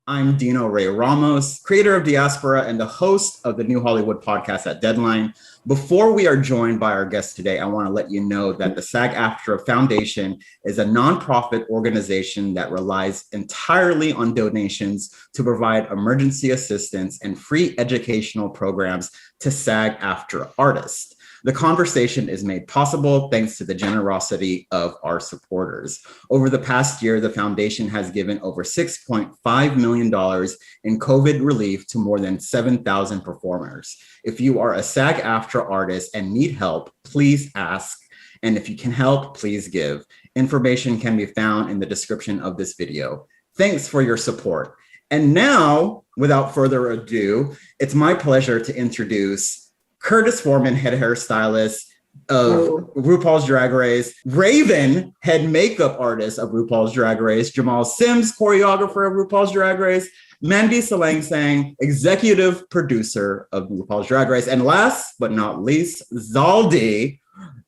I'm Dino-Ray Ramos, creator of Diaspora and the host of the New Hollywood podcast at Deadline. Before we are joined by our guest today, I want to let you know that the SAG-AFTRA Foundation is a nonprofit organization that relies entirely on donations to provide emergency assistance and free educational programs to SAG-AFTRA artists. The conversation is made possible thanks to the generosity of our supporters. Over the past year, the foundation has given over $6.5 million in COVID relief to more than 7,000 performers. If you are a SAG-AFTRA artist and need help, please ask. And if you can help, please give. Information can be found in the description of this video. Thanks for your support. And now, without further ado, it's my pleasure to introduce Curtis Foreman, head hairstylist of RuPaul's Drag Race, Raven, head makeup artist of RuPaul's Drag Race, Jamal Sims, choreographer of RuPaul's Drag Race, Mandy Salangsang, executive producer of RuPaul's Drag Race, and last but not least, Zaldy,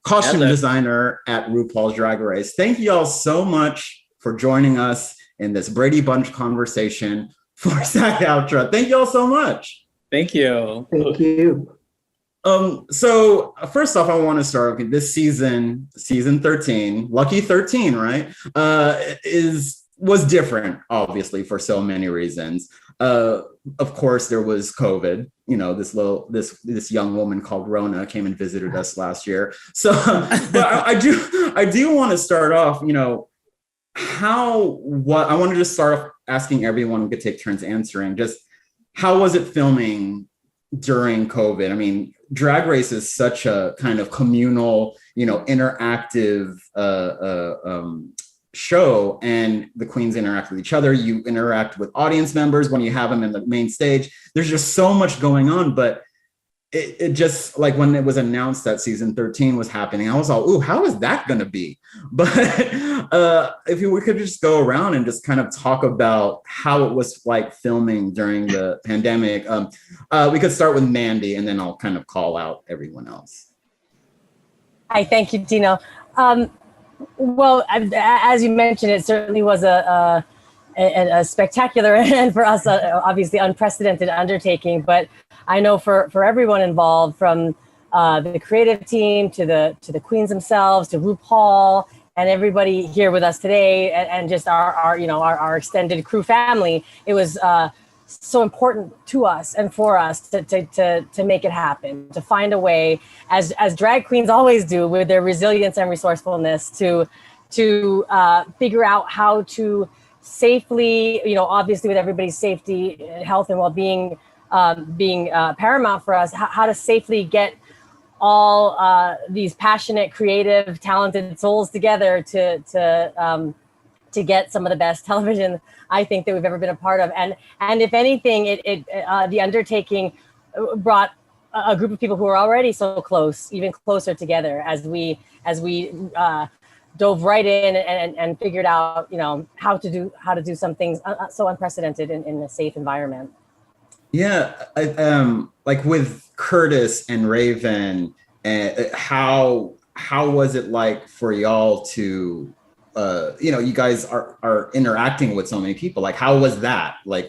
costume designer at RuPaul's Drag Race. Thank you all so much for joining us in this Brady Bunch conversation for SAG-AFTRA. Thank you all so much. Thank you. Thank you. So first off, I want to start with this season 13, lucky 13, right? Was different, obviously, for so many reasons. Of course, there was COVID. You know, this young woman called Rona came and visited us last year. So, but I do want to start off. You know, I want to just start off asking everyone. We could take turns answering. Just how was it filming during COVID? I mean, Drag Race is such a kind of communal, interactive show, and the queens interact with each other. You interact with audience members when you have them in the main stage. There's just so much going on, but it just, like, when it was announced that season 13 was happening, I was all, ooh, how is that going to be? But if we could just go around and just kind of talk about how it was like filming during the pandemic. We could start with Mandy, and then I'll kind of call out everyone else. Hi, thank you, Dino. Well, as you mentioned, it certainly was a spectacular and for us, obviously unprecedented undertaking. But I know for everyone involved, from the creative team to the queens themselves, to RuPaul, and everybody here with us today, and just our extended crew family, it was so important to us and for us to make it happen, to find a way, as drag queens always do, with their resilience and resourcefulness, to figure out how to safely, obviously with everybody's safety, health, and well-being being paramount for us, how to safely get all these passionate, creative, talented souls together to get some of the best television, I think, that we've ever been a part of. And if anything, the undertaking brought a group of people who were already so close, even closer together, as we dove right in and figured out, how to do some things so unprecedented in a safe environment. Yeah, like with Curtis and Raven, how was it like for y'all to, you guys are interacting with so many people? Like, how was that? Like,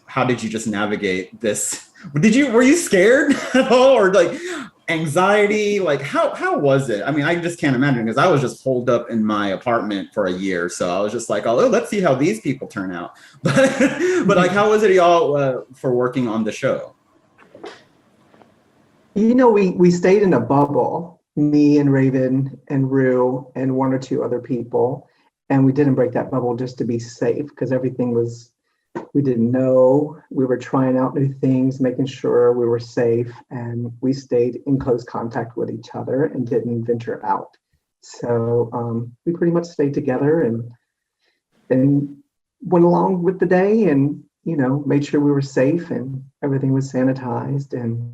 how did you just navigate this? Were you scared at all, or like anxiety? Like, how was it? I mean, I just can't imagine, because I was just holed up in my apartment for a year. So I was just like, oh, let's see how these people turn out. But like, how was it y'all for working on the show? We stayed in a bubble, me and Raven and Rue and one or two other people. And we didn't break that bubble just to be safe, because everything we didn't know. We were trying out new things, making sure we were safe, and we stayed in close contact with each other and didn't venture out. So we pretty much stayed together and went along with the day, and made sure we were safe and everything was sanitized, and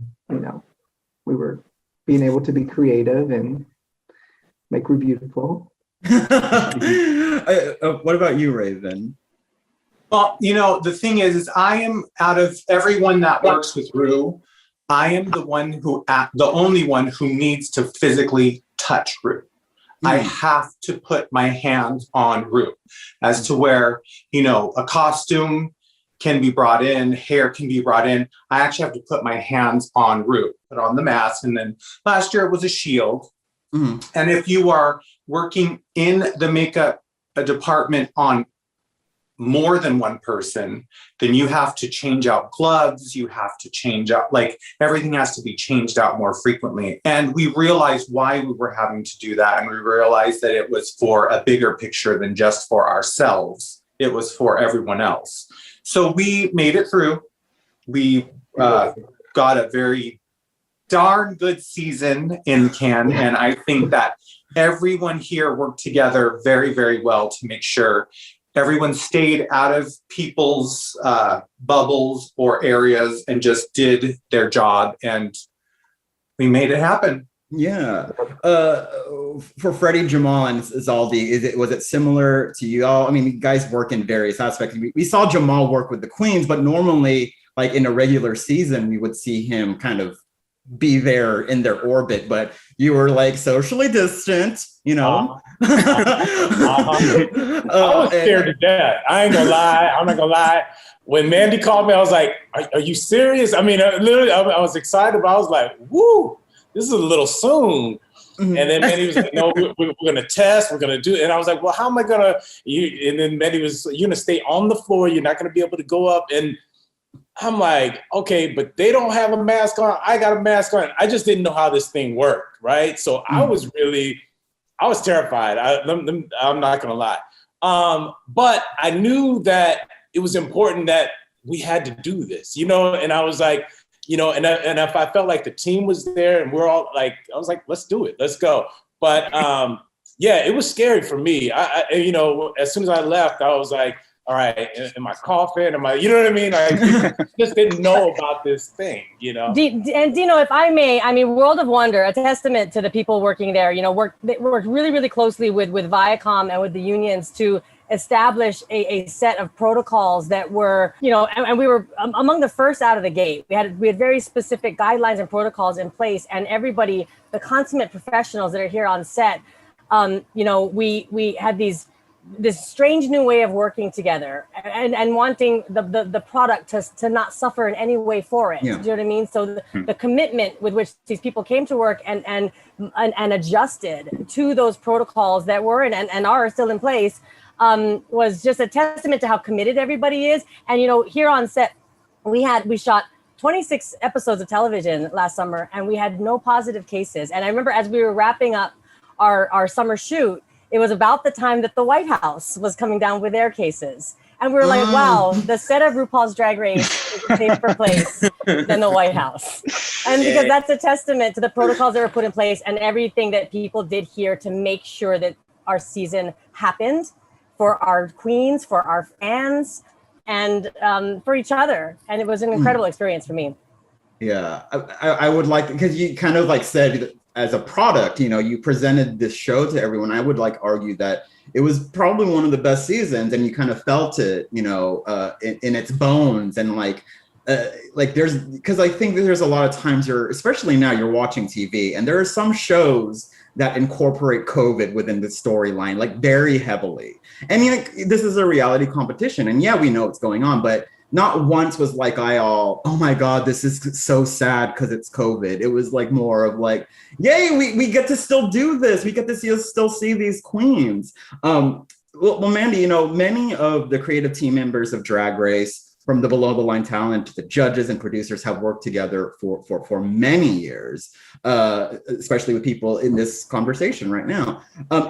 we were being able to be creative and make Rue beautiful. What about you, Raven? Well, the thing is I am, out of everyone that works with Rue, I am the only one who needs to physically touch Rue. I have to put my hands on Ru as to where, a costume can be brought in, hair can be brought in. I actually have to put my hands on Ru, put on the mask. And then last year it was a shield. And if you are working in the makeup department on more than one person, then you have to change out gloves. You have to change out, everything has to be changed out more frequently. And we realized why we were having to do that. And we realized that it was for a bigger picture than just for ourselves. It was for everyone else. So we made it through. We got a very darn good season in Cannes. And I think that everyone here worked together very, very well to make sure everyone stayed out of people's bubbles or areas and just did their job, and we made it happen. Yeah. For Freddy, Jamal, and Zaldy, was it similar to you all? I mean, you guys work in various aspects. We saw Jamal work with the queens, but normally, in a regular season, we would see him kind of be there in their orbit, but you were socially distant, I was scared to death. I ain't gonna lie. I'm not gonna lie. When Mandy called me, I was like, are you serious? I mean, literally, I was excited, but I was like, woo, this is a little soon. And then Mandy was like, no, we're gonna test, we're gonna do it. And I was like, well, how am I gonna, and then Mandy was, you're gonna stay on the floor, you're not gonna be able to go up. And I'm like, okay, but they don't have a mask on. I got a mask on. I just didn't know how this thing worked, right? So I was terrified. I'm not gonna lie. But I knew that it was important that we had to do this, and I was like, and if I felt like the team was there and we're all I was like, let's do it, let's go. But yeah, it was scary for me. I as soon as I left, I was like, all right, am I coughing? Am I, you know what I mean? I just didn't know about this thing, And Dino, if I may, World of Wonder, a testament to the people working there, worked really, really closely with Viacom and with the unions to establish a set of protocols that were, and we were among the first out of the gate. We had very specific guidelines and protocols in place, and everybody, the consummate professionals that are here on set, we had this strange new way of working together and wanting the product to not suffer in any way for it. Yeah. Do you know what I mean? So the commitment with which these people came to work and adjusted to those protocols that were and are still in place was just a testament to how committed everybody is. And, here on set, we shot 26 episodes of television last summer, and we had no positive cases. And I remember as we were wrapping up our summer shoot, it was about the time that the White House was coming down with their cases. And we were like, wow, the set of RuPaul's Drag Race is a safer place than the White House. And because that's a testament to the protocols that were put in place and everything that people did here to make sure that our season happened for our queens, for our fans, and for each other. And it was an incredible experience for me. Yeah, I would like, because you kind of said, as a product, you presented this show to everyone. I would argue that it was probably one of the best seasons, and you kind of felt it, in its bones. And because I think there's a lot of times especially now you're watching TV, and there are some shows that incorporate COVID within the storyline, very heavily. And this is a reality competition, and yeah, we know what's going on, but not once was oh my God, this is so sad because it's COVID. It was more of yay, we get to still do this. We get to still see these queens. Well, Mandy, many of the creative team members of Drag Race, from the below the line talent to the judges and producers, have worked together for many years, especially with people in this conversation right now.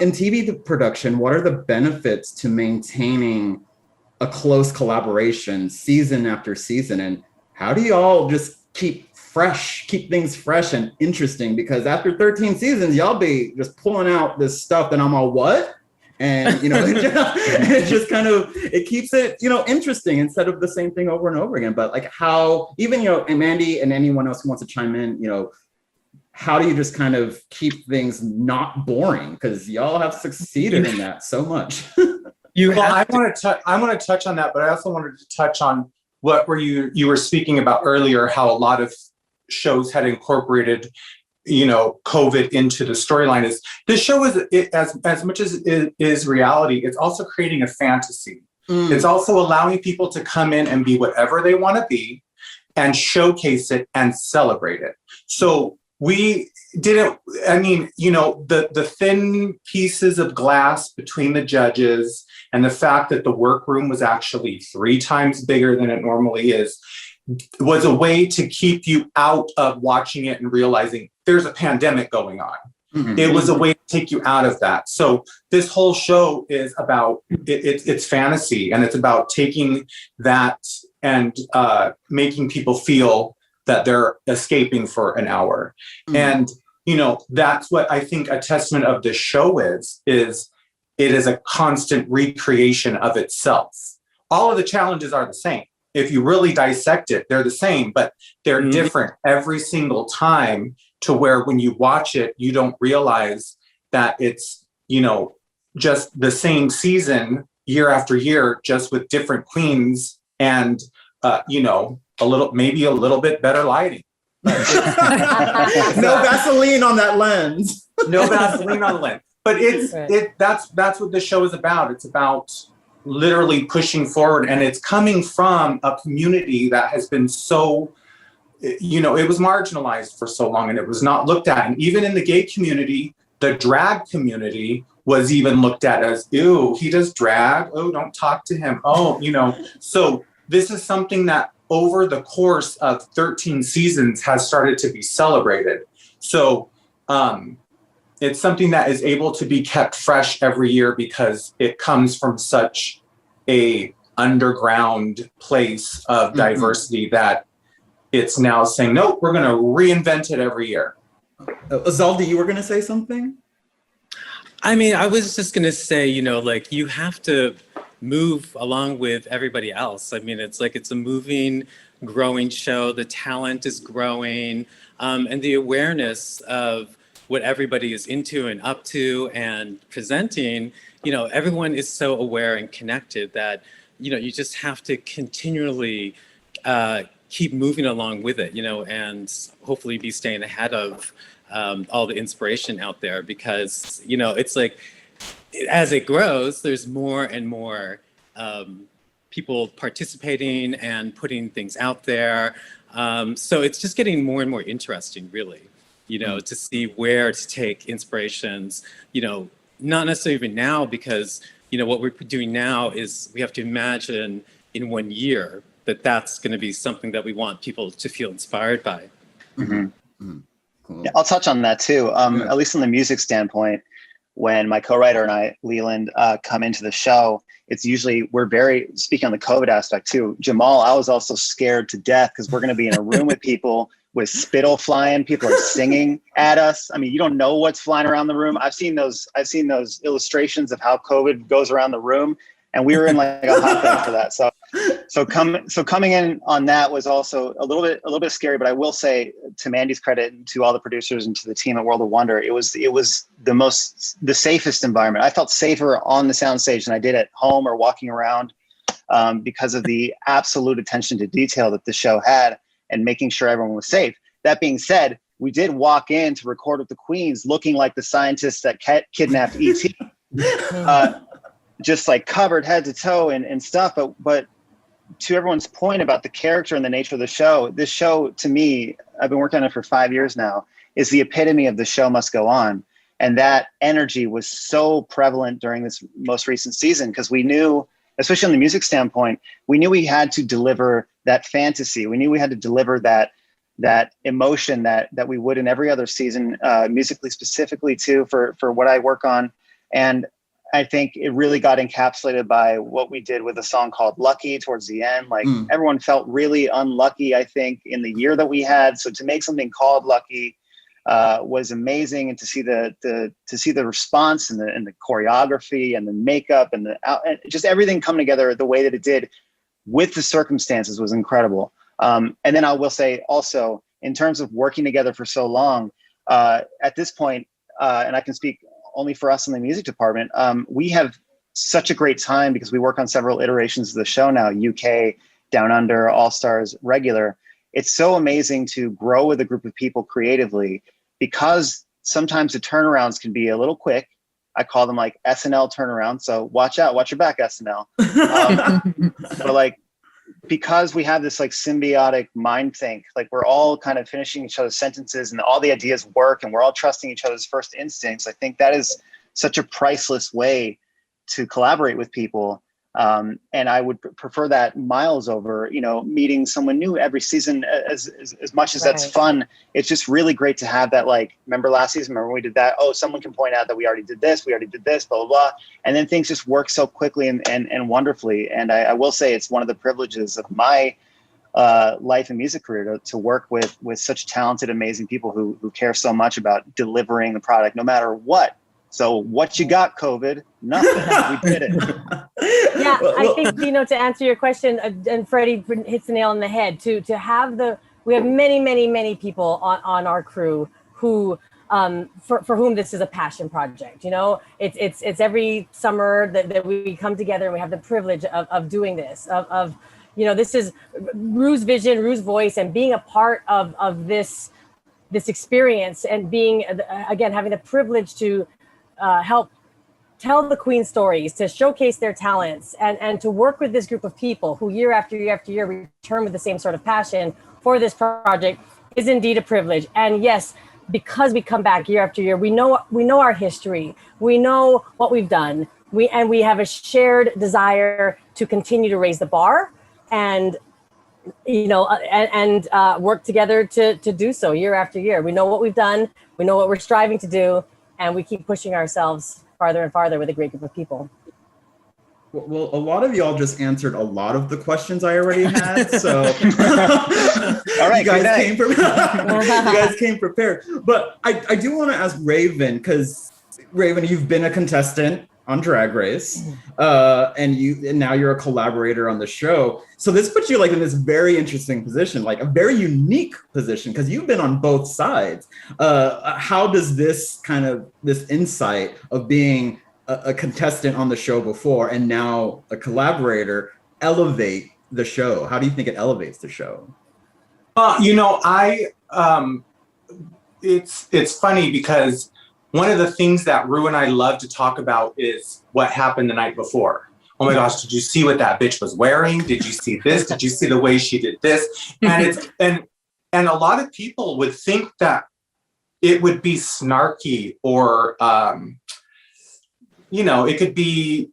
In TV production, what are the benefits to maintaining a close collaboration season after season, and how do you all just keep things fresh and interesting? Because after 13 seasons, y'all be just pulling out this stuff that I'm all, what? And it just kind of, it keeps it interesting instead of the same thing over and over again. But how, even and Mandy and anyone else who wants to chime in, how do you just kind of keep things not boring? Because y'all have succeeded in that so much. I want to touch on that, but I also wanted to touch on what you were speaking about earlier, how a lot of shows had incorporated COVID into the storyline is this show is as much as it is reality, it's also creating a fantasy. It's also allowing people to come in and be whatever they want to be and showcase it and celebrate it. So we didn't, the thin pieces of glass between the judges and the fact that the workroom was actually 3 times bigger than it normally is was a way to keep you out of watching it and realizing there's a pandemic going on. It was a way to take you out of that. So this whole show is about, it's fantasy, and it's about taking that and making people feel that they're escaping for an hour. And, that's what I think a testament of this show is it is a constant recreation of itself. All of the challenges are the same. If you really dissect it, they're the same, but they're different every single time, to where when you watch it, you don't realize that it's, just the same season year after year, just with different queens and, maybe a little bit better lighting. No Vaseline on that lens. No Vaseline on the lens. But that's what the show is about. It's about literally pushing forward, and it's coming from a community that has been so, it was marginalized for so long, and it was not looked at. And even in the gay community, the drag community was even looked at as, ew, he does drag. Oh, don't talk to him. Oh, so this is something that over the course of 13 seasons has started to be celebrated. So it's something that is able to be kept fresh every year because it comes from such a underground place of diversity that it's now saying, nope, we're going to reinvent it every year. Zaldy, you were going to say something? I mean, I was just going to say, you have to move along with everybody else. I mean, it's a moving, growing show. The talent is growing, and the awareness of what everybody is into and up to and presenting, everyone is so aware and connected that, you just have to continually keep moving along with it, and hopefully be staying ahead of all the inspiration out there, because, it's like, as it grows, there's more and more people participating and putting things out there. So it's just getting more and more interesting, really, to see where to take inspirations, not necessarily even now, because, what we're doing now is we have to imagine in 1 year that that's going to be something that we want people to feel inspired by. Cool. Yeah, I'll touch on that too. At least from the music standpoint, when my co-writer and I, Leland, come into the show, it's usually, we're very, speaking on the COVID aspect too, Jamal, I was also scared to death because we're going to be in a room with people with spittle flying. People are singing at us. I mean, you don't know what's flying around the room. I've seen those illustrations of how COVID goes around the room, and we were in like a hotbed for that. So coming in on that was also a little bit scary, but I will say, to Mandy's credit and to all the producers and to the team at World of Wonder, it was the safest environment. I felt safer on the soundstage than I did at home or walking around, because of the absolute attention to detail that the show had and making sure everyone was safe. That being said, we did walk in to record with the Queens looking like the scientists that kidnapped E.T. Just like covered head to toe and stuff. But to everyone's point about the character and the nature of the show, this show, to me, I've been working on it for 5 years now, is the epitome of the show must go on. And that energy was so prevalent during this most recent season, because we knew, especially on the music standpoint, we knew we had to deliver that fantasy. We knew we had to deliver that emotion that we would in every other season, musically specifically too, for what I work on. And I think it really got encapsulated by what we did with a song called Lucky towards the end. Like everyone felt really unlucky, I think, in the year that we had. So to make something called Lucky was amazing, and to see the response and the choreography and the makeup and just everything come together the way that it did with the circumstances was incredible. And then I will say also, in terms of working together for so long, at this point, and I can speak only for us in the music department, we have such a great time because we work on several iterations of the show now, UK, Down Under, All Stars, regular. It's so amazing to grow with a group of people creatively, because sometimes the turnarounds can be a little quick. I call them like SNL turnaround. So watch out, watch your back, SNL. But like, because we have this like symbiotic mind think, like we're all kind of finishing each other's sentences and all the ideas work and we're all trusting each other's first instincts. I think that is such a priceless way to collaborate with people. And I would prefer that miles over, you know, meeting someone new every season. As much as that's fun, it's just really great to have that, like, remember last season, remember when we did that? Oh, someone can point out that we already did this, blah, blah, blah. And then things just work so quickly and wonderfully. And I will say it's one of the privileges of my life and music career to work with such talented, amazing people who care so much about delivering the product no matter what. So what you got, COVID? Nothing. We did it. Yeah, I think, Dino, to answer your question, and Freddie hits the nail on the head, to have we have many people on our crew who, for whom this is a passion project. You know, it's every summer that we come together and we have the privilege of doing this, of you know, this is Ru's vision, Ru's voice, and being a part of this experience, and being, again, having the privilege to help tell the Queen stories, to showcase their talents, and to work with this group of people who year after year after year return with the same sort of passion for this project is indeed a privilege. And yes, because we come back year after year, we know our history, we know what we've done, we have a shared desire to continue to raise the bar, and you know, and work together to do so year after year. We know what we've done, we know what we're striving to do, and we keep pushing ourselves farther and farther with a great group of people. Well, a lot of y'all just answered a lot of the questions I already had. So all right, you guys came prepared. But I do want to ask Raven, because Raven, you've been a contestant on Drag Race, and now you're a collaborator on the show. So this puts you like in this very interesting position, like a very unique position, because you've been on both sides. How does this insight of being a contestant on the show before and now a collaborator elevate the show? How do you think it elevates the show? You know, it's funny because one of the things that Ru and I love to talk about is what happened the night before. Oh my gosh, did you see what that bitch was wearing? Did you see this? Did you see the way she did this? And and a lot of people would think that it would be snarky or you know, it could be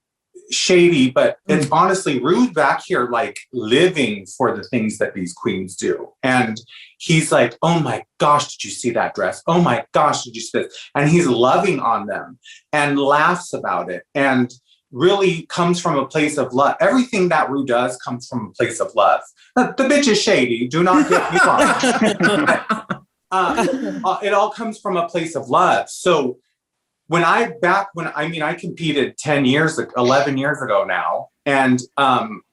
shady, but it's honestly Ru's back here like living for the things that these queens do. And he's like, oh my gosh, did you see that dress? Oh my gosh, did you see this? And he's loving on them and laughs about it and really comes from a place of love. Everything that Ru does comes from a place of love. The bitch is shady, do not get me wrong. It all comes from a place of love. So I competed 11 years ago now, and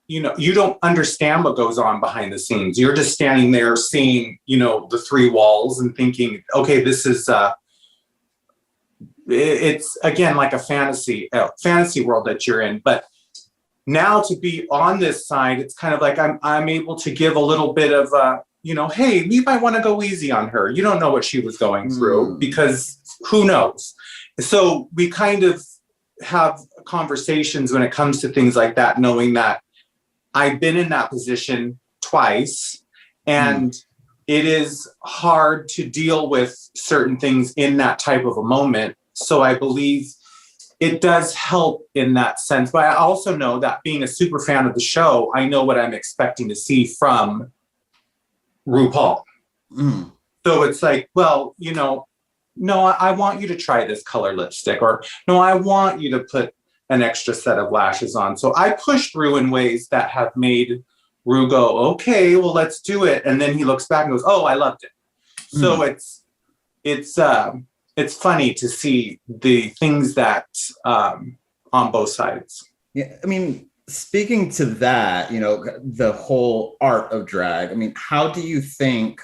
you know, you don't understand what goes on behind the scenes. You're just standing there seeing, you know, the three walls and thinking, okay, this is it's again like a fantasy world that you're in. But now to be on this side, it's kind of like I'm able to give a little bit of you know, hey, we might want to go easy on her. You don't know what she was going through, because who knows? So we kind of have conversations when it comes to things like that, knowing that I've been in that position twice, and it is hard to deal with certain things in that type of a moment. So I believe it does help in that sense. But I also know that being a super fan of the show, I know what I'm expecting to see from RuPaul. So it's like, well, you know, no, I want you to try this color lipstick, or no, I want you to put an extra set of lashes on. So I pushed Ru in ways that have made Ru go, okay, well, let's do it. And then he looks back and goes, oh, I loved it. So it's funny to see the things that on both sides. Yeah, I mean, speaking to that, you know, the whole art of drag, I mean, how do you think,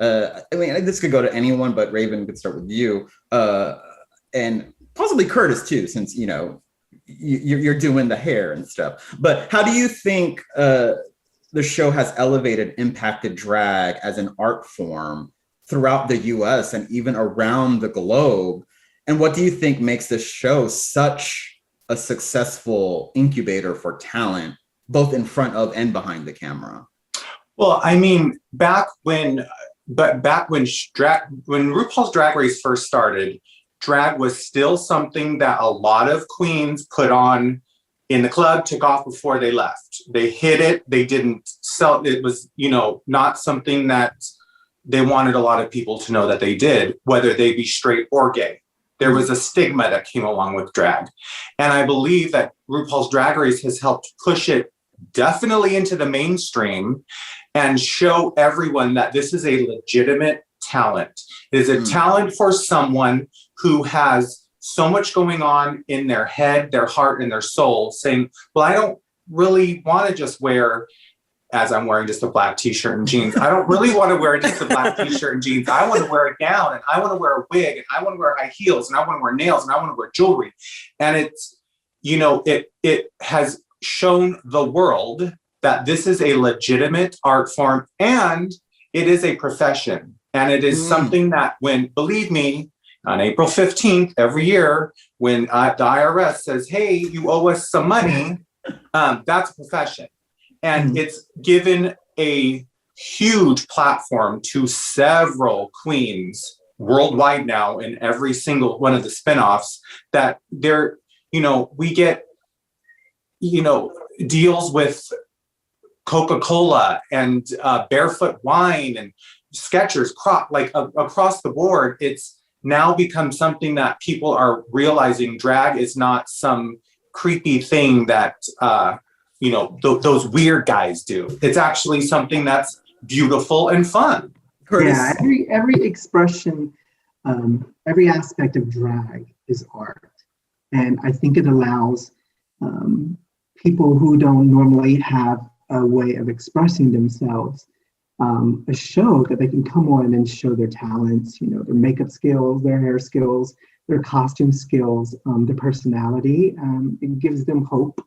I mean, this could go to anyone, but Raven could start with you, and possibly Curtis too, since, you know, you're doing the hair and stuff. But how do you think the show has impacted drag as an art form throughout the US and even around the globe. And what do you think makes this show such a successful incubator for talent, both in front of and behind the camera? Well, I mean, back when RuPaul's Drag Race first started, drag was still something that a lot of queens put on in the club, took off before they left. They hid it. They didn't sell it. It was, not something that they wanted a lot of people to know that they did, whether they be straight or gay. There was a stigma that came along with drag. And I believe that RuPaul's Drag Race has helped push it definitely into the mainstream and show everyone that this is a legitimate talent. It is a talent for someone who has so much going on in their head, their heart, and their soul, saying, well, I don't really want to just wear, as I'm wearing just a black t-shirt and jeans, I don't really want to wear just a black t-shirt and jeans. I want to wear a gown, and I want to wear a wig, and I want to wear high heels, and I want to wear nails, and I want to wear jewelry. And it's, it has shown the world that this is a legitimate art form, and it is a profession. And it is something that believe me, on April 15th every year, when the IRS says, hey, you owe us some money, that's a profession. And it's given a huge platform to several queens worldwide now in every single one of the spinoffs that we get, deals with Coca-Cola and Barefoot Wine and Skechers, across the board. It's now become something that people are realizing drag is not some creepy thing that, those weird guys do. It's actually something that's beautiful and fun. Yeah, every expression, every aspect of drag is art. And I think it allows people who don't normally have a way of expressing themselves a show that they can come on and show their talents, their makeup skills, their hair skills, their costume skills, their personality. It gives them hope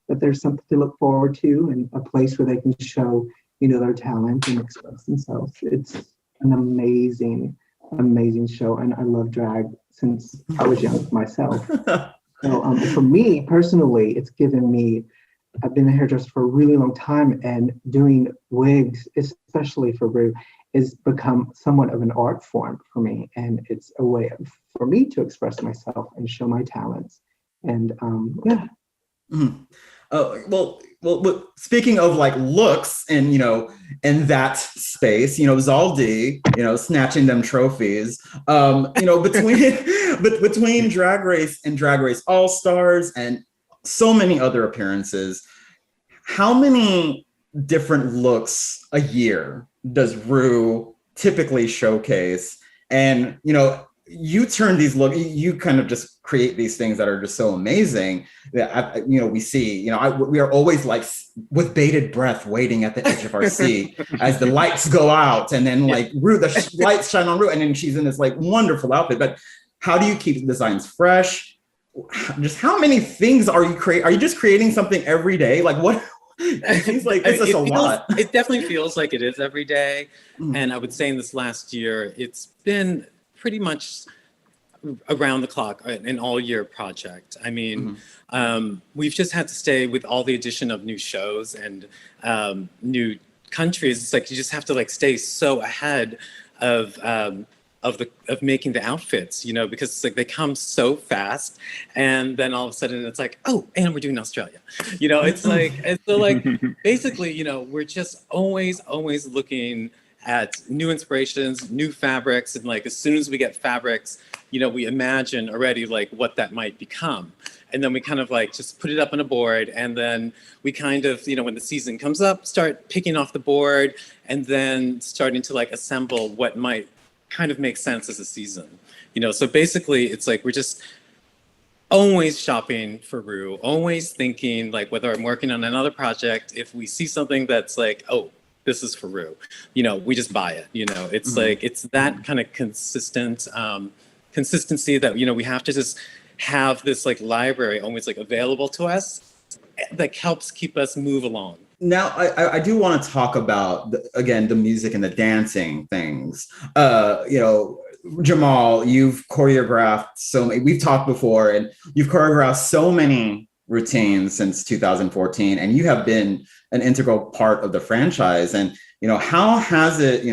that there's something to look forward to and a place where they can show, their talent and express themselves. It's an amazing, amazing show. And I love drag since I was young myself. So for me personally, it's given me, I've been a hairdresser for a really long time, and doing wigs, especially for Rue, has become somewhat of an art form for me. And it's a way for me to express myself and show my talents. And yeah. Well, speaking of looks and, in that space, Zaldy, snatching them trophies, between Drag Race and Drag Race All-Stars and so many other appearances, how many different looks a year does Rue typically showcase? And, you turn these you kind of just create these things that are just so amazing that, we see, we are always with bated breath, waiting at the edge of our seat as the lights go out, and then Rue, the lights shine on Rue, and then she's in this wonderful outfit. But how do you keep the designs fresh? Just how many things are you creating? Are you just creating something every day? What? It seems like it's just a lot. It definitely feels like it is every day. And I would say in this last year, it's been pretty much around the clock, an all year project. I mean, we've just had to stay with all the addition of new shows and new countries. It's you just have to stay so ahead of making the outfits, because it's they come so fast, and then all of a sudden it's oh, and we're doing Australia, it's and so basically, we're just always looking at new inspirations, new fabrics, and as soon as we get fabrics, we imagine already what that might become. And then we kind of just put it up on a board, and then we kind of, when the season comes up, start picking off the board, and then starting to assemble what might kind of make sense as a season. So basically it's we're just always shopping for Rue, always thinking whether I'm working on another project, if we see something that's oh, this is for Rue, we just buy it. It's it's that kind of consistency that we have to just have this library always available to us that helps keep us move along. Now, I do want to talk about, again, the music and the dancing things. Jamal, you've choreographed so many, we've talked before, and you've choreographed so many routines since 2014, and you have been an integral part of the franchise. And, how has it,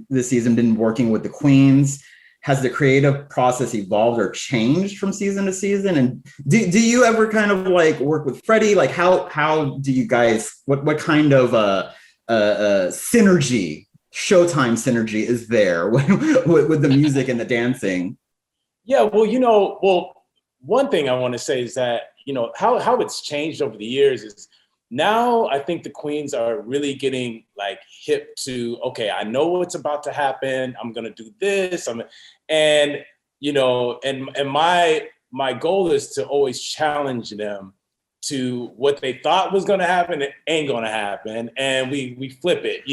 this season been working with the queens? Has the creative process evolved or changed from season to season? And do you ever kind of like work with Freddy? Like how do you guys, what kind of synergy, Showtime synergy is there with the music and the dancing? Yeah, well, one thing I want to say is that, how it's changed over the years is now I think the queens are really getting like hip to, okay, I know what's about to happen. I'm going to do this. And my goal is to always challenge them to what they thought was going to happen. It ain't going to happen. And we flip it,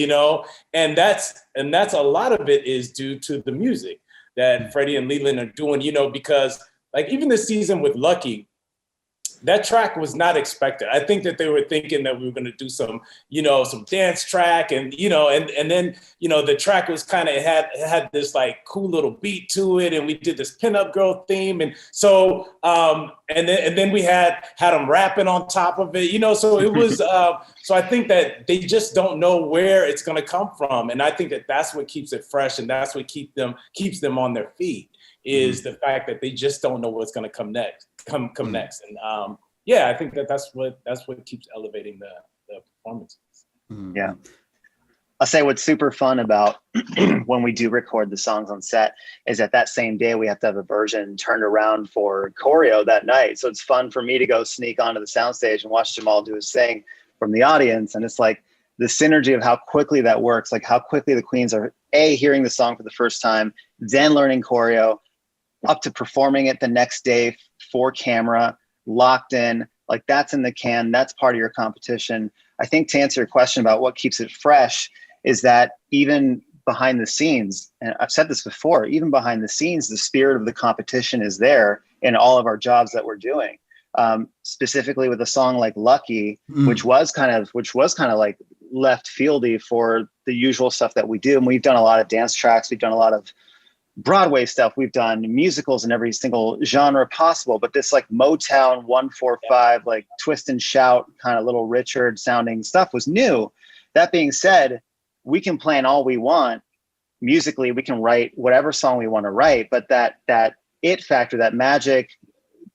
and that's a lot of it is due to the music that Freddie and Leland are doing, because like even this season with Lucky, that track was not expected. I think that they were thinking that we were going to do some dance track, and then the track was kind of had this like cool little beat to it, and we did this pinup girl theme, and so and then we had them rapping on top of it, So it was so I think that they just don't know where it's going to come from, and I think that that's what keeps it fresh, and that's what keeps them on their feet. Is the fact that they just don't know what's going to come next. And I think that's what keeps elevating the performances. Yeah, I'll say what's super fun about when we do record the songs on set is that same day we have to have a version turned around for choreo that night. So it's fun for me to go sneak onto the soundstage and watch Jamal do his thing from the audience, and it's like the synergy of how quickly that works, like how quickly the queens are hearing the song for the first time, then learning choreo, up to performing it the next day for camera, locked in, like that's in the can, that's part of your competition. I think to answer your question about what keeps it fresh is that even behind the scenes, and I've said this before, even behind the scenes, the spirit of the competition is there in all of our jobs that we're doing. Specifically with a song like Lucky, which was kind of like left fieldy for the usual stuff that we do. And we've done a lot of dance tracks, we've done a lot of Broadway stuff, we've done musicals in every single genre possible, but this like Motown 145 like twist and shout kind of Little Richard sounding stuff was new. That being said, we can plan all we want musically, we can write whatever song we want to write, but that it factor, that magic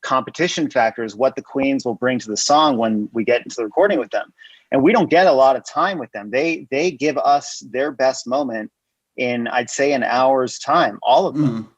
competition factor is what the queens will bring to the song when we get into the recording with them. And we don't get a lot of time with them. They give us their best moment in, I'd say, an hour's time, all of them.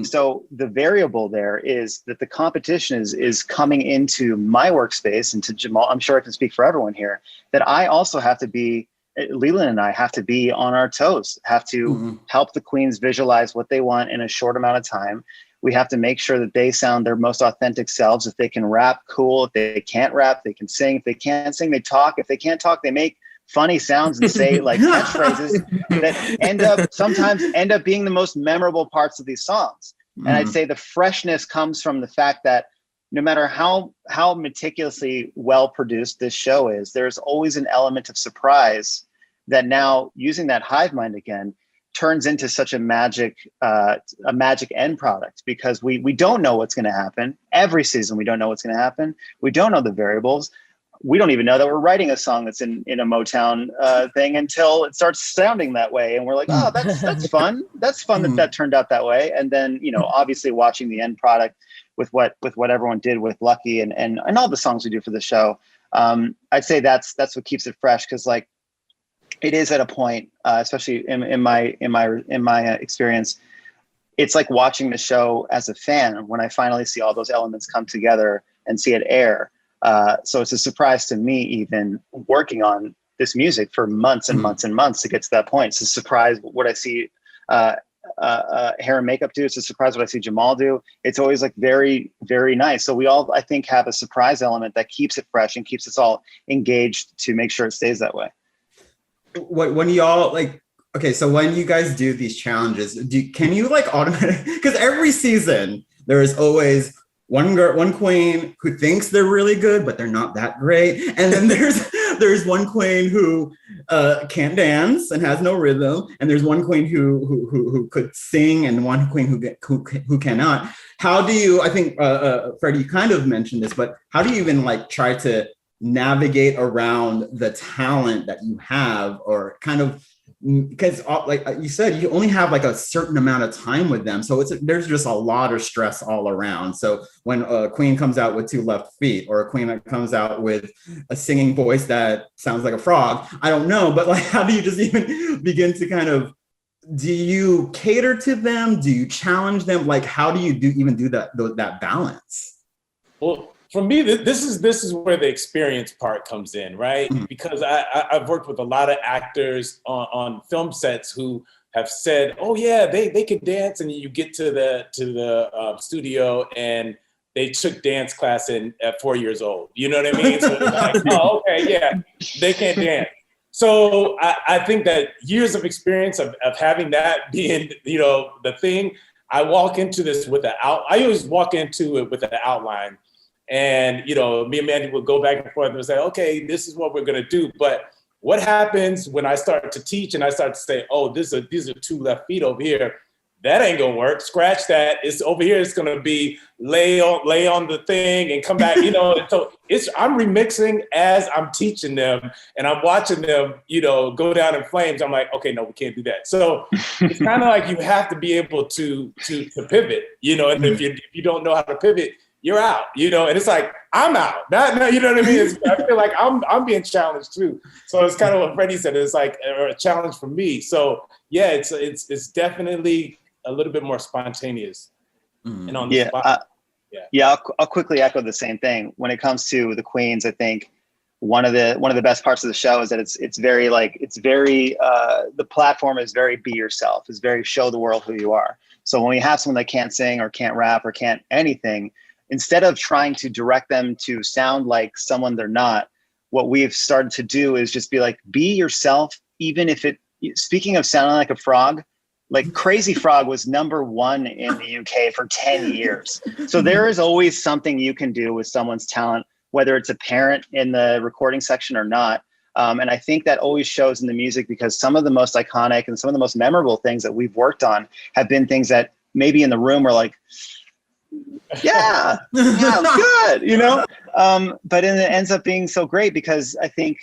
So the variable there is that the competition is coming into my workspace, and to Jamal, I'm sure I can speak for everyone here, that I also have to be, Leland and I have to be on our toes, have to help the queens visualize what they want in a short amount of time. We have to make sure that they sound their most authentic selves. If they can rap, cool. If they can't rap, they can sing. If they can't sing, they talk. If they can't talk, they make funny sounds and say like catchphrases that sometimes end up being the most memorable parts of these songs. And I'd say the freshness comes from the fact that no matter how meticulously well produced this show is, there's always an element of surprise that now, using that hive mind again, turns into such a magic end product, because we don't know what's going to happen. Every season we don't know what's going to happen. We don't know the variables. We don't even know that we're writing a song that's in a Motown thing until it starts sounding that way. And we're like, oh, that's fun. That's fun that turned out that way. And then, obviously watching the end product with what everyone did with Lucky and all the songs we do for the show. I'd say that's what keeps it fresh. Cause like it is at a point, especially in my experience, it's like watching the show as a fan when I finally see all those elements come together and see it air. So it's a surprise to me, even working on this music for months and months and months to get to that point. It's a surprise what I see hair and makeup do. It's a surprise what I see Jamal do. It's always like very, very nice. So we all, I think, have a surprise element that keeps it fresh and keeps us all engaged to make sure it stays that way. When y'all okay, so when you guys do these challenges, can you automatically, because every season there is always one queen who thinks they're really good, but they're not that great. And then there's there's one queen who can't dance and has no rhythm, and there's one queen who could sing, and one queen who cannot. How do you? I think Freddie kind of mentioned this, but how do you even like try to navigate around the talent that you have, or kind of, because like you said, you only have like a certain amount of time with them, so there's just a lot of stress all around. So when a queen comes out with 2 left feet, or a queen that comes out with a singing voice that sounds like a frog, I don't know, but like, how do you just even begin to kind of, do you cater to them? Do you challenge them? Like, how do you do that balance? Well, for me, this is where the experience part comes in, right? Mm-hmm. Because I've worked with a lot of actors on film sets who have said, "Oh yeah, they can dance," and you get to the studio and they took dance class at 4 years old. You know what I mean? So it's like, oh, okay, yeah, they can't dance. So I think that years of experience of having that being, the thing, I walk into this with I always walk into it with an outline. And, me and Mandy would go back and forth and say, okay, this is what we're going to do. But what happens when I start to teach and I start to say, oh, these are 2 left feet over here? That ain't going to work. Scratch that. It's over here. It's going to be lay on the thing and come back, So I'm remixing as I'm teaching them, and I'm watching them, go down in flames. I'm like, okay, no, we can't do that. So it's kind of like you have to be able to pivot, and if you don't know how to pivot, you're out, and it's like, I'm out. You know what I mean? I feel like I'm being challenged too. So it's kind of what Freddie said. It's like a challenge for me. So yeah, it's definitely a little bit more spontaneous and on the spot. I'll quickly echo the same thing. When it comes to the queens, I think one of the best parts of the show is that it's very the platform is very be yourself. It's very show the world who you are. So when we have someone that can't sing or can't rap or can't anything, instead of trying to direct them to sound like someone they're not, what we've started to do is just be like, be yourself, even if speaking of sounding like a frog, like Crazy Frog was #1 in the UK for 10 years. So there is always something you can do with someone's talent, whether it's apparent in the recording section or not. And I think that always shows in the music, because some of the most iconic and some of the most memorable things that we've worked on have been things that maybe in the room were like, yeah, good, but it ends up being so great, because I think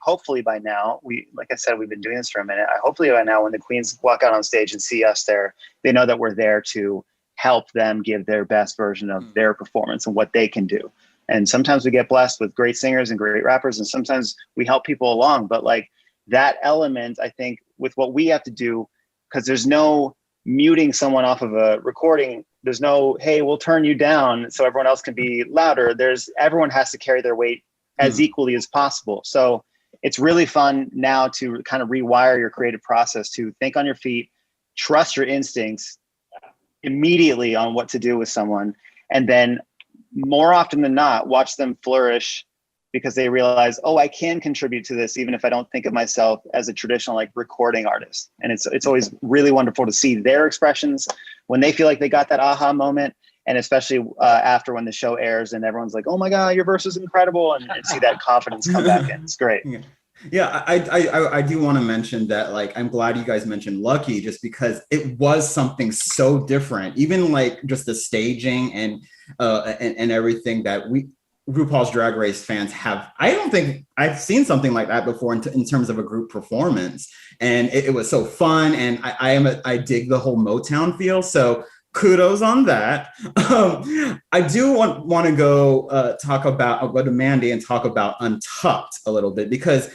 hopefully by now, like I said, we've been doing this for a minute. Hopefully by now, when the queens walk out on stage and see us there, they know that we're there to help them give their best version of their performance and what they can do. And sometimes we get blessed with great singers and great rappers, and sometimes we help people along. But like that element, I think, with what we have to do, because there's no muting someone off of a recording. There's no, hey, we'll turn you down so everyone else can be louder. Everyone has to carry their weight as equally as possible. So it's really fun now to kind of rewire your creative process to think on your feet, trust your instincts immediately on what to do with someone. And then more often than not, watch them flourish, because they realize, oh, I can contribute to this, even if I don't think of myself as a traditional like recording artist. And it's always really wonderful to see their expressions when they feel like they got that aha moment. And especially after when the show airs and everyone's like, oh my God, your verse is incredible. And see that confidence come back in. It's great. Yeah, I do want to mention that, like, I'm glad you guys mentioned Lucky, just because it was something so different, even like just the staging and everything that RuPaul's Drag Race fans have. I don't think I've seen something like that before in terms of a group performance, and it was so fun. And I dig the whole Motown feel. So kudos on that. I do want to go go to Mandy and talk about Untucked a little bit, because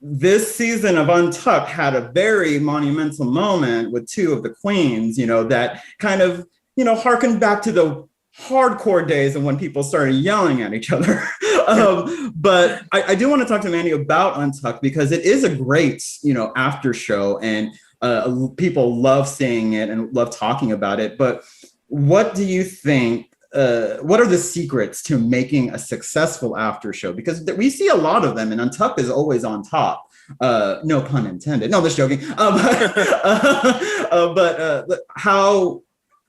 this season of Untucked had a very monumental moment with 2 of the queens, that kind of, harkened back to the hardcore days and when people started yelling at each other. But I do want to talk to Mandy about Untucked, because it is a great, after show, and people love seeing it and love talking about it. But what do you think? What are the secrets to making a successful after show? Because we see a lot of them, and Untucked is always on top. No pun intended. No, just joking. But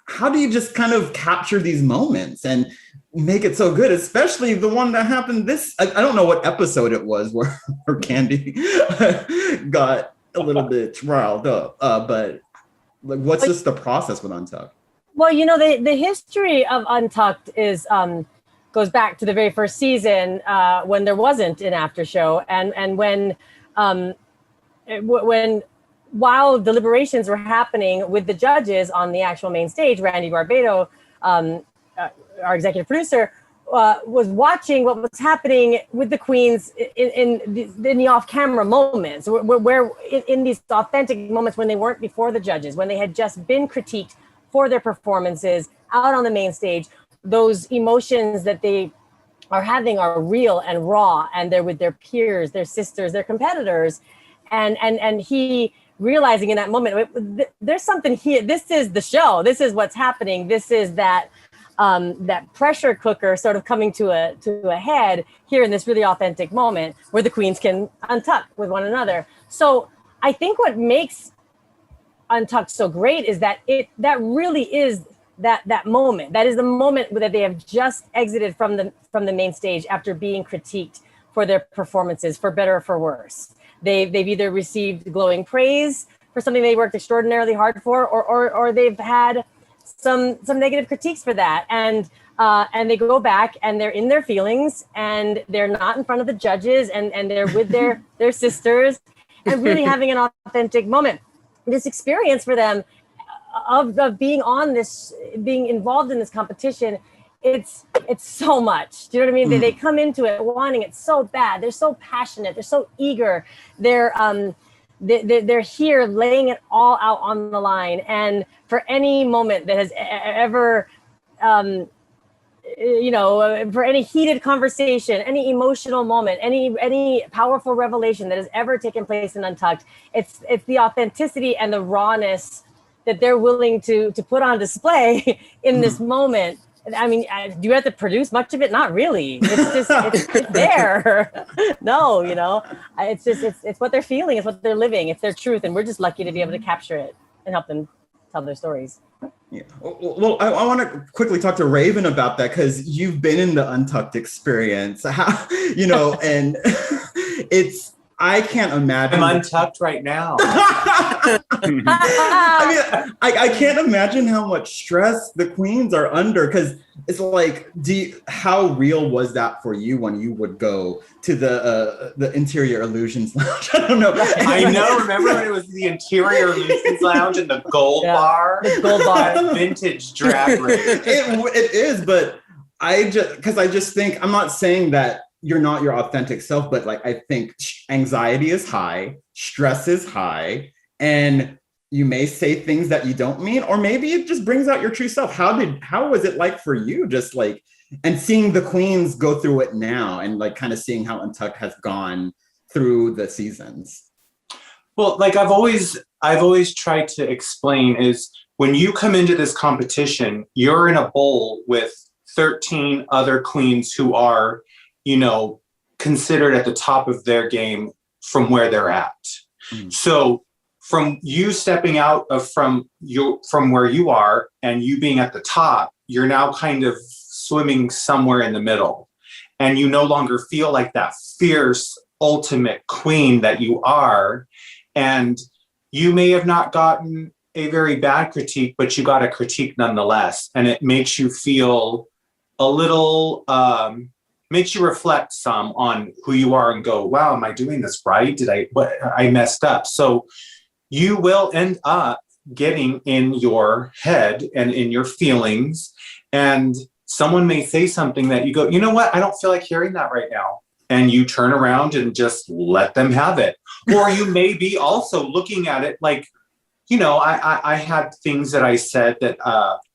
how do you just kind of capture these moments and make it so good, especially the one that happened I don't know what episode it was where Candy got a little bit riled up, but like, what's just the process with Untucked? Well, the history of Untucked is goes back to the very first season when there wasn't an after show, and when while deliberations were happening with the judges on the actual main stage, Randy Barbato, our executive producer, was watching what was happening with the queens in the off-camera moments, where in these authentic moments when they weren't before the judges, when they had just been critiqued for their performances out on the main stage. Those emotions that they are having are real and raw, and they're with their peers, their sisters, their competitors, and he realizing in that moment, there's something here. This is the show. This is what's happening. This is that pressure cooker sort of coming to a head here in this really authentic moment where the queens can untuck with one another. So I think what makes Untucked so great is that that really is that moment. That is the moment that they have just exited from the main stage after being critiqued for their performances, for better or for worse. They've either received glowing praise for something they worked extraordinarily hard for, or they've had some negative critiques for that. And they go back and they're in their feelings and they're not in front of the judges and they're with their sisters and really having an authentic moment. This experience for them of being being involved in this competition, it's so much. Do you know what I mean? They come into it wanting it so bad. They're so passionate. They're so eager. They're here laying it all out on the line. And for any moment that has ever, for any heated conversation, any emotional moment, any powerful revelation that has ever taken place in Untucked, it's the authenticity and the rawness that they're willing to put on display in this moment. I mean, do you have to produce much of it? Not really. It's just, it's there. No, it's what they're feeling. It's what they're living. It's their truth. And we're just lucky to be able to capture it and help them tell their stories. Yeah. Well, I want to quickly talk to Raven about that because you've been in the Untucked experience, and I can't imagine. I'm untucked right now. I can't imagine how much stress the queens are under, because it's like, how real was that for you when you would go to the Interior Illusions Lounge? I don't know. I know. Remember when it was the Interior Illusions Lounge and the Gold Bar? The Gold Bar. Vintage Drag Race. It is, but I just think, I'm not saying that you're not your authentic self, but like, I think anxiety is high, stress is high, and you may say things that you don't mean, or maybe it just brings out your true self. How was it like for you? Just like, and seeing the queens go through it now and like kind of seeing how Untucked has gone through the seasons. Well, like I've always tried to explain is when you come into this competition, you're in a bowl with 13 other queens who are, considered at the top of their game from where they're at. So from you stepping out from where you are and you being at the top, you're now kind of swimming somewhere in the middle. And you no longer feel like that fierce, ultimate queen that you are. And you may have not gotten a very bad critique, but you got a critique nonetheless. And it makes you feel a little, makes you reflect some on who you are and go, wow, am I doing this right? I messed up. So you will end up getting in your head and in your feelings, and someone may say something that you go, you know what? I don't feel like hearing that right now. And you turn around and just let them have it. Or you may be also looking at it like, I had things that I said that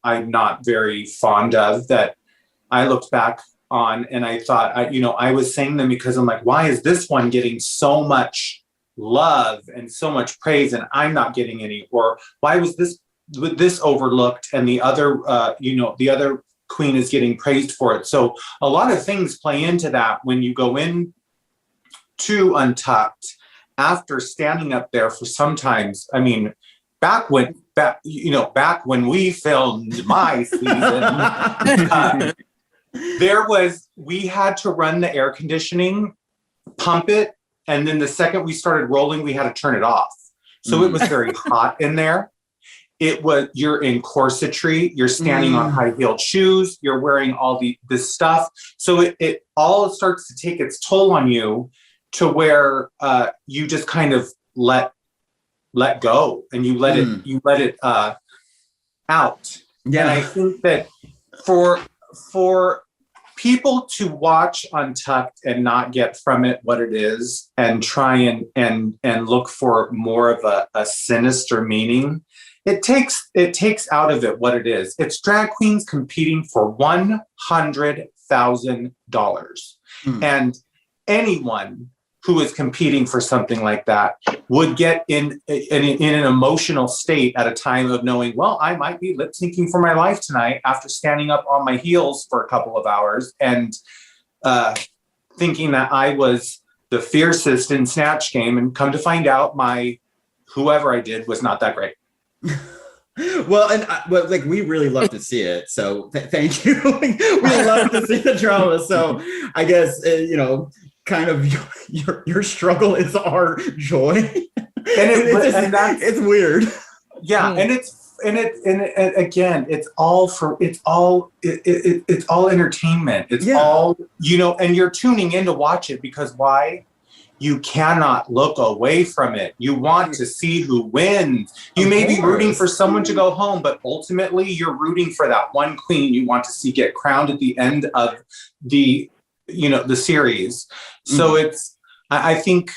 I'm not very fond of that I looked back on and I thought, I was saying them because I'm like, why is this one getting so much love and so much praise and I'm not getting any? Or why was this overlooked and the other, the other queen is getting praised for it? So a lot of things play into that when you go in to Untucked after standing up there for sometimes, back when we filmed my season, we had to run the air conditioning, pump it, and then the second we started rolling, we had to turn it off. So it was very hot in there. You're in corsetry, you're standing on high-heeled shoes, you're wearing all this stuff. So it all starts to take its toll on you to where you just kind of let go and you let it out. Yeah. And I think that for people to watch Untucked and not get from it what it is and try and look for more of a sinister meaning, it takes out of it what it is. It's drag queens competing for $100,000. And anyone who is competing for something like that would get in an emotional state at a time of knowing, well, I might be lip syncing for my life tonight after standing up on my heels for a couple of hours and thinking that I was the fiercest in Snatch Game, and come to find out my whoever I did was not that great. Well, and like we really love to see it, so thank you. We love to see the drama. So I guess kind of your struggle is our joy, and it's weird. Yeah, and again, it's all entertainment. It's all and you're tuning in to watch it because why? You cannot look away from it. You want to see who wins. You may be rooting for someone to go home, but ultimately you're rooting for that one queen you want to see get crowned at the end of the series. So I think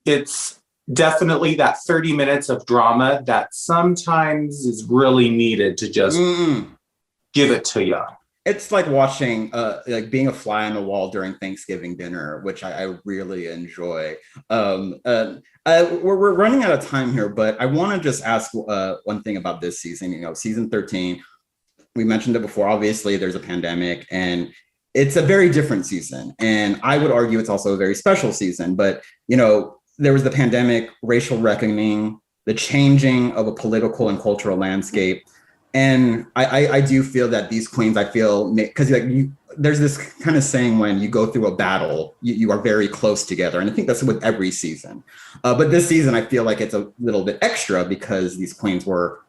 it's definitely that 30 minutes of drama that sometimes is really needed to just give it to you. It's like watching, like being a fly on the wall during Thanksgiving dinner, which I really enjoy. We're running out of time here, but I want to just ask one thing about this season. Season 13, we mentioned it before. Obviously, there's a pandemic, and it's a very different season. And I would argue it's also a very special season. But there was the pandemic, racial reckoning, the changing of a political and cultural landscape. And I do feel that these queens, because there's this kind of saying when you go through a battle, you are very close together. And I think that's with every season. But this season, I feel like it's a little bit extra because these queens were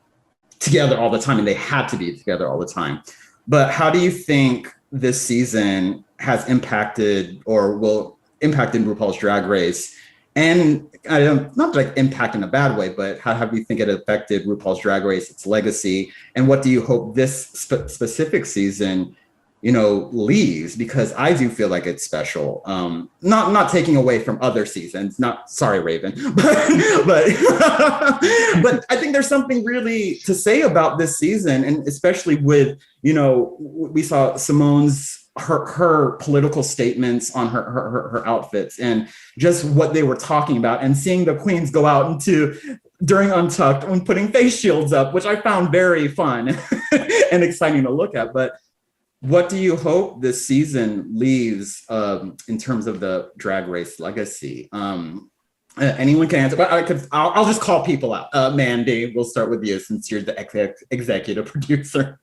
together all the time and they had to be together all the time. But how do you think this season has impacted or will impact in RuPaul's Drag Race? And not like impact in a bad way, but how do you think it affected RuPaul's Drag Race, its legacy? And what do you hope this specific season, leaves? Because I do feel like it's special. Not taking away from other seasons. Sorry, Raven, but I think there's something really to say about this season, and especially with we saw Simone's. Her political statements on her outfits and just what they were talking about, and seeing the queens go out during Untucked and putting face shields up, which I found very fun and exciting to look at. But what do you hope this season leaves in terms of the Drag Race legacy? Anyone can answer, but I'll just call people out. Mandy, we'll start with you since you're the executive producer.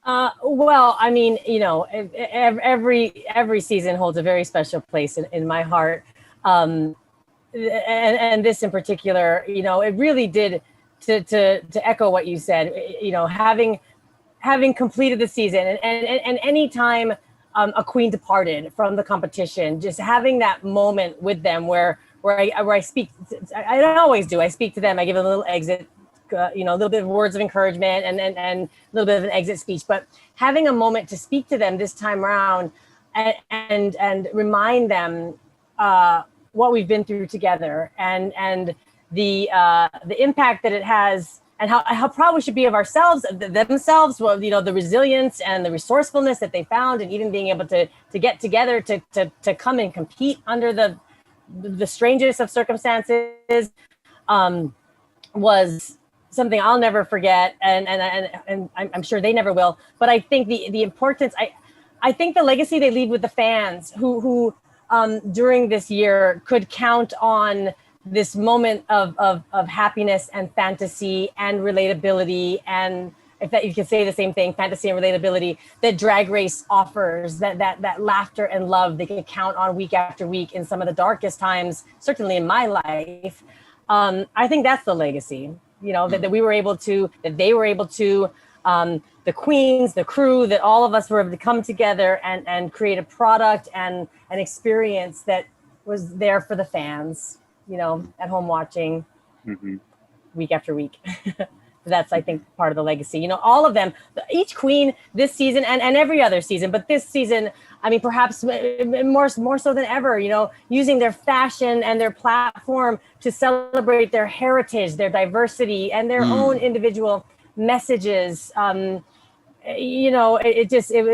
Well, I mean, every season holds a very special place in my heart. And this in particular, it really did to echo what you said, having completed the season and any time a queen departed from the competition, just having that moment with them where I speak, I don't always do. I speak to them, I give them a little exit, a little bit of words of encouragement and a little bit of an exit speech, but having a moment to speak to them this time around and remind them what we've been through together and the impact that it has and how proud we should be of ourselves, themselves, well, the resilience and the resourcefulness that they found, and even being able to get together to come and compete under the strangest of circumstances was something I'll never forget, and I'm sure they never will. But I think the importance, I think the legacy they leave with the fans who during this year could count on this moment of happiness and fantasy and relatability, and if that you can say the same thing, fantasy and relatability, that Drag Race offers, that laughter and love they can count on week after week in some of the darkest times, certainly in my life. I think that's the legacy, that they were able to, the queens, the crew, that all of us were able to come together and create a product and an experience that was there for the fans, at home watching week after week. That's, I think, part of the legacy. All of them, each queen this season and every other season, but this season, I mean, perhaps more so than ever, using their fashion and their platform to celebrate their heritage, their diversity, and their own individual messages. It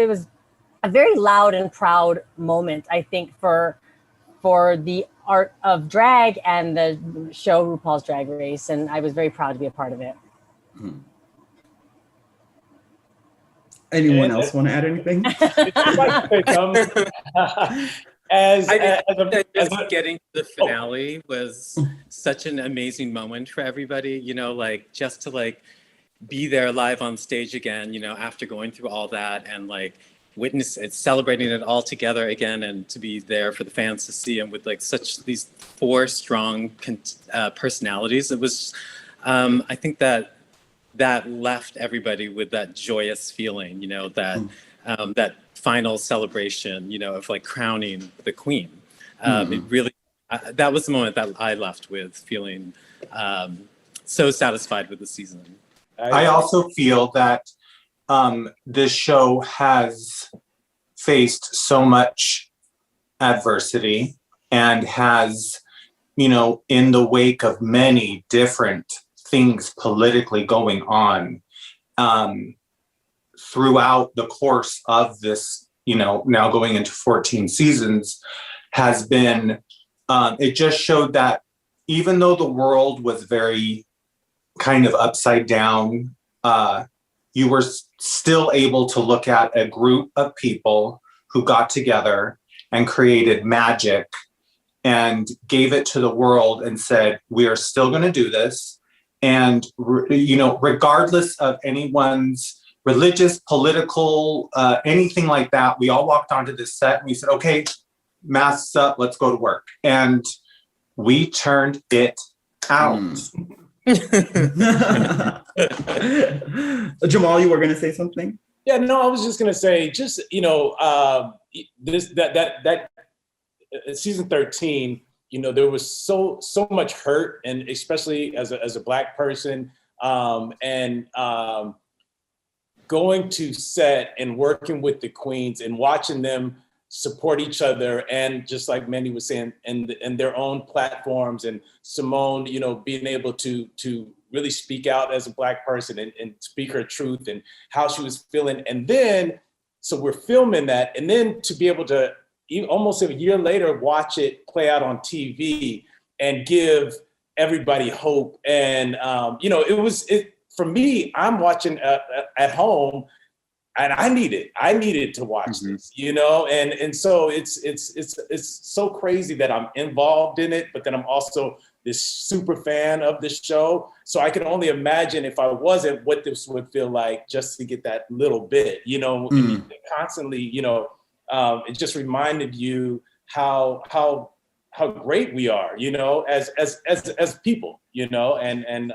was a very loud and proud moment, I think, for the art of drag and the show RuPaul's Drag Race, and I was very proud to be a part of it. Anyone else want to add anything? Getting to the finale was such an amazing moment for everybody, just to be there live on stage again, after going through all that, and witness it, celebrating it all together again, and to be there for the fans to see them with such these four strong personalities. It was, I think that left everybody with that joyous feeling, that final celebration, of crowning the queen. It really, that was the moment that I left with feeling so satisfied with the season. I also feel that this show has faced so much adversity and has, in the wake of many different things politically going on throughout the course of this, now going into 14 seasons, has been, it just showed that even though the world was very kind of upside down, you were still able to look at a group of people who got together and created magic and gave it to the world and said, we are still going to do this. And, regardless of anyone's religious, political, anything like that, we all walked onto this set and we said, okay, masks up, let's go to work. And we turned it out. Jamal, you were going to say something? Yeah, no, I was just going to say, that season 13, there was so much hurt, and especially as a Black person, and going to set and working with the queens and watching them support each other, and just like Mandy was saying, and their own platforms, and Simone, being able to really speak out as a Black person and speak her truth and how she was feeling. And then, so we're filming that, and then to be able to almost a year later watch it play out on TV and give everybody hope. And for me, I'm watching at home, and I needed to watch this, and so it's so crazy that I'm involved in it, but then I'm also this super fan of this show. So I can only imagine if I wasn't, what this would feel like just to get that little bit, constantly, it just reminded you how great we are, as people, and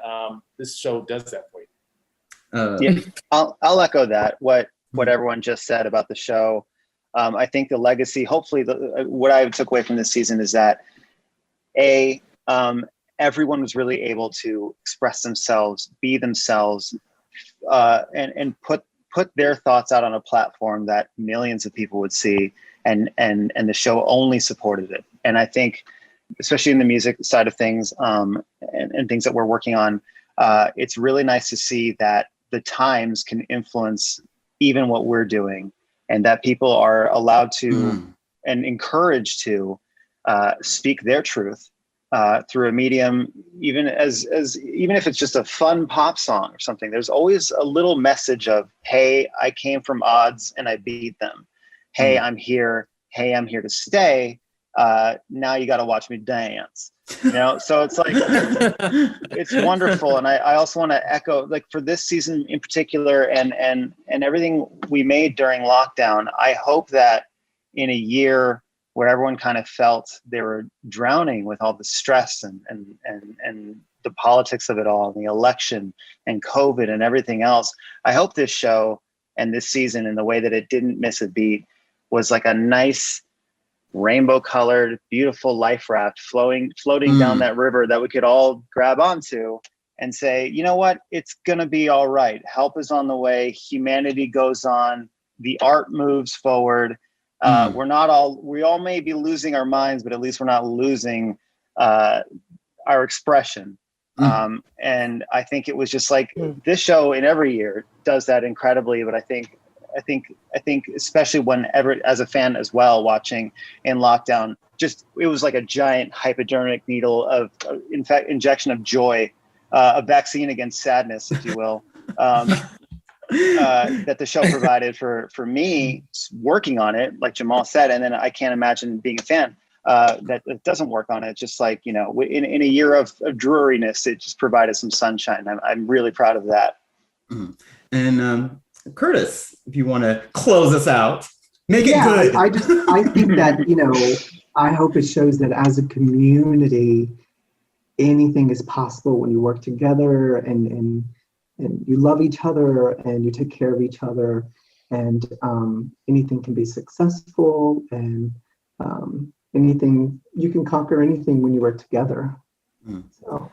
this show does that for you. Yeah, I'll echo that. What everyone just said about the show. I think the legacy, hopefully, what I took away from this season is that everyone was really able to express themselves, be themselves, and put their thoughts out on a platform that millions of people would see, and the show only supported it. And I think, especially in the music side of things, and things that we're working on, it's really nice to see that the times can influence even what we're doing, and that people are allowed to and encouraged to speak their truth through a medium, even if it's just a fun pop song or something. There's always a little message of, hey, I came from odds and I beat them. Hey, I'm here. Hey, I'm here to stay. now you got to watch me dance. You know, so it's like, it's wonderful. And I also want to echo, like, for this season in particular, and everything we made during lockdown, I hope that in a year where everyone kind of felt they were drowning with all the stress and the politics of it all, and the election and COVID and everything else, I hope this show and this season, in the way that it didn't miss a beat, was like a nice rainbow colored, beautiful life raft floating down that river that we could all grab onto and say, you know what, it's gonna be all right. Help is on the way. Humanity goes on. The art moves forward. We all may be losing our minds, but at least we're not losing our expression. And I think it was just like this show in every year does that incredibly. But I think especially whenever, as a fan as well, watching in lockdown, just, it was like a giant hypodermic needle of, in fact, injection of joy, a vaccine against sadness, if you will. That the show provided for me working on it, like Jamal said, and then I can't imagine being a fan that it doesn't work on it. Just like, you know, in a year of dreariness, it just provided some sunshine. I'm really proud of that. And Curtis, if you want to close us out, make it good. I think that, you know, I hope it shows that as a community, anything is possible when you work together and you love each other and you take care of each other, and anything can be successful, and anything, you can conquer anything when you work together. So.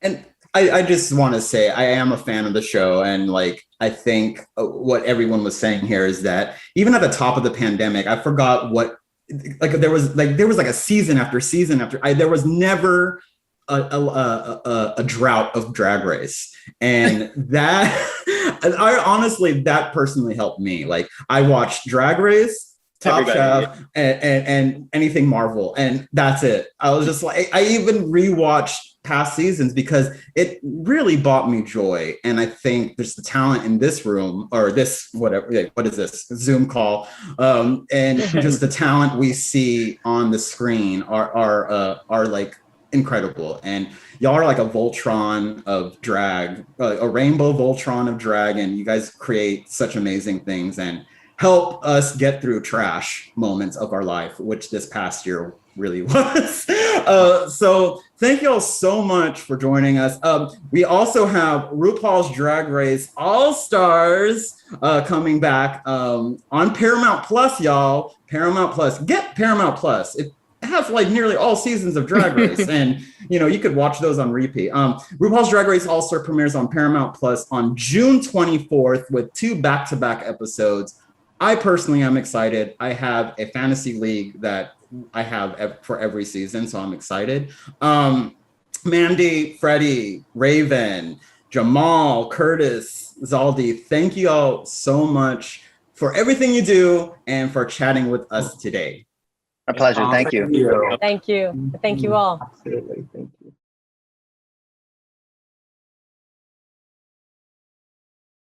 And I just want to say, I am a fan of the show, and like, I think what everyone was saying here is that even at the top of the pandemic, I forgot what, like, there was like a season after season after, there was never a drought of Drag Race, and that that personally helped me. Like, I watched Drag Race, Top Chef, and anything Marvel, and that's it. I was just like, I even rewatched past seasons because it really brought me joy. And I think there's the talent in this room, or this, whatever, what is this, Zoom call, and just the talent we see on the screen are like incredible. And y'all are like a Voltron of drag, a rainbow Voltron of drag, and you guys create such amazing things and help us get through trash moments of our life, which this past year really was. So thank you all so much for joining us. We also have RuPaul's Drag Race All-Stars coming back on Paramount Plus, y'all. Paramount Plus. Get Paramount Plus. It has like nearly all seasons of Drag Race, and you know, you could watch those on repeat. RuPaul's Drag Race All-Star premieres on Paramount Plus on June 24th with 2 back-to-back episodes. I personally am excited. I have a fantasy league that I have for every season, so I'm excited. Mandy, Freddy, Raven, Jamal, Curtis, Zaldy, thank you all so much for everything you do and for chatting with us today. My pleasure. Thank you. Thank you. Thank you all. Absolutely. Thank you.